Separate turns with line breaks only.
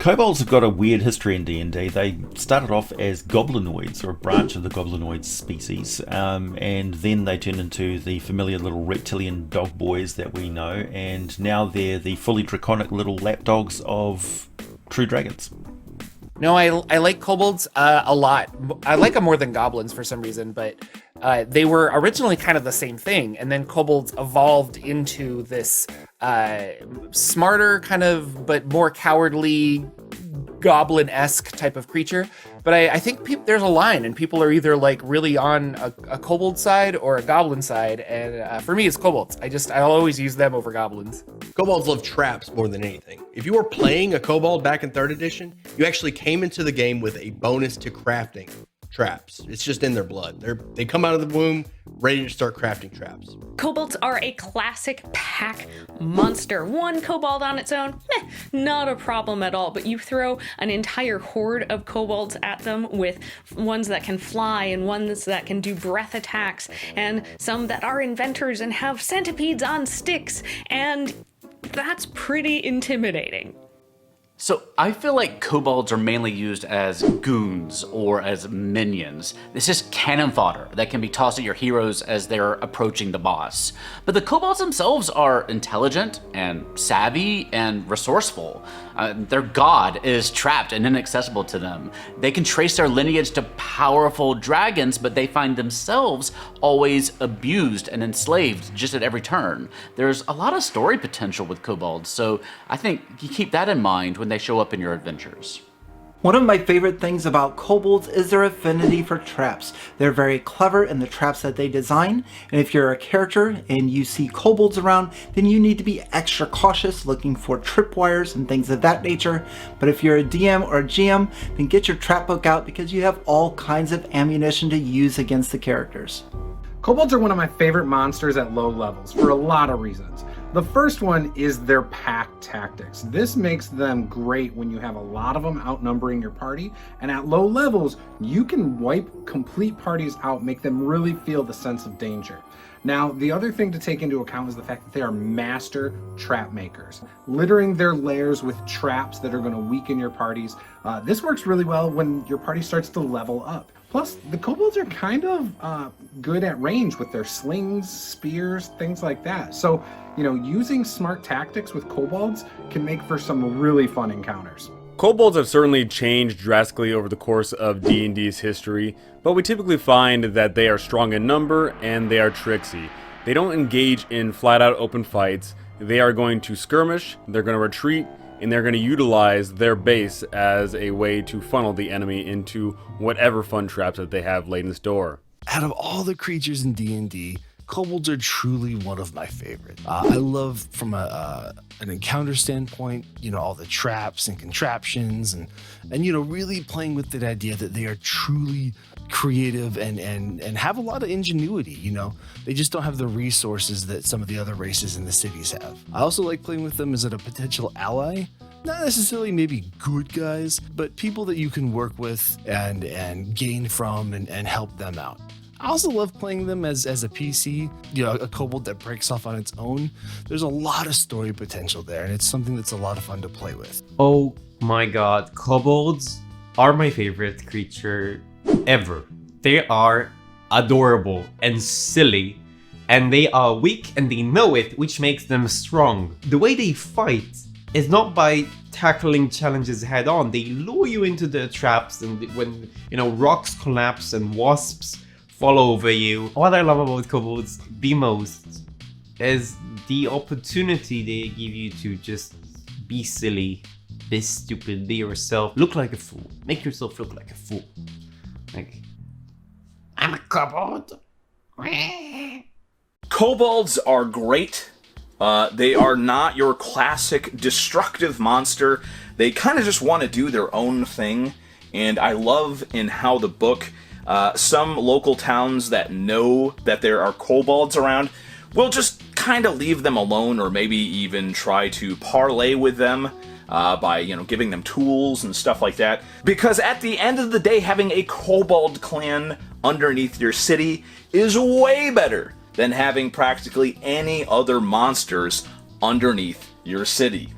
Kobolds have got a weird history in D&D. They started off as goblinoids, or a branch of the goblinoid species, and then they turned into the familiar little reptilian dog boys that we know, and now they're the fully draconic little lapdogs of true dragons.
No, I like kobolds a lot. I like them more than goblins for some reason, but they were originally kind of the same thing, and then kobolds evolved into this smarter kind of, but more cowardly, goblin-esque type of creature. But I think there's a line, and people are either like really on a kobold side or a goblin side, and for me it's kobolds. I'll always use them over goblins.
Kobolds love traps more than anything. If you were playing a kobold back in 3rd edition, you actually came into the game with a bonus to crafting traps. It's just in their blood. They come out of the womb ready to start crafting traps.
Kobolds are a classic pack monster. One kobold on its own, not a problem at all. But you throw an entire horde of kobolds at them with ones that can fly and ones that can do breath attacks and some that are inventors and have centipedes on sticks, and that's pretty intimidating.
So I feel like kobolds are mainly used as goons or as minions. This is cannon fodder that can be tossed at your heroes as they're approaching the boss. But the kobolds themselves are intelligent and savvy and resourceful. Their god is trapped and inaccessible to them. They can trace their lineage to powerful dragons, but they find themselves always abused and enslaved just at every turn. There's a lot of story potential with kobolds, so I think you keep that in mind when they show up in your adventures.
One of my favorite things about kobolds is their affinity for traps. They're very clever in the traps that they design, and if you're a character and you see kobolds around, then you need to be extra cautious looking for tripwires and things of that nature. But if you're a DM or a GM, then get your trap book out because you have all kinds of ammunition to use against the characters.
Kobolds are one of my favorite monsters at low levels for a lot of reasons. The first one is their pack tactics. This makes them great when you have a lot of them outnumbering your party, and at low levels, you can wipe complete parties out, make them really feel the sense of danger. Now, the other thing to take into account is the fact that they are master trap makers, littering their lairs with traps that are going to weaken your parties. This works really well when your party starts to level up. Plus, the kobolds are kind of good at range with their slings, spears, things like that. So, using smart tactics with kobolds can make for some really fun encounters.
Kobolds have certainly changed drastically over the course of D&D's history, but we typically find that they are strong in number and they are tricksy. They don't engage in flat-out open fights. They are going to skirmish, they're going to retreat, and they're going to utilize their base as a way to funnel the enemy into whatever fun traps that they have laid in store.
Out of all the creatures in D&D, kobolds are truly one of my favorite. I love from an encounter standpoint, all the traps and contraptions and really playing with that idea that they are truly creative and have a lot of ingenuity. They just don't have the resources that some of the other races in the cities have. I also like playing with them as a potential ally. Not necessarily maybe good guys, but people that you can work with and gain from and help them out. I also love playing them as a PC, a kobold that breaks off on its own. There's a lot of story potential there, and it's something that's a lot of fun to play with.
Oh my god, kobolds are my favorite creature ever. They are adorable and silly, and they are weak and they know it, which makes them strong. The way they fight is not by tackling challenges head on. They lure you into their traps, and when rocks collapse and wasps fall over you. What I love about kobolds the most is the opportunity they give you to just be silly, be stupid, be yourself, look like a fool, make yourself look like a fool. Like, I'm a kobold.
Kobolds are great. They are not your classic destructive monster. They kind of just want to do their own thing, and I love in how the book, some local towns that know that there are kobolds around will just kind of leave them alone, or maybe even try to parlay with them by giving them tools and stuff like that. Because at the end of the day, having a kobold clan underneath your city is way better than having practically any other monsters underneath your city.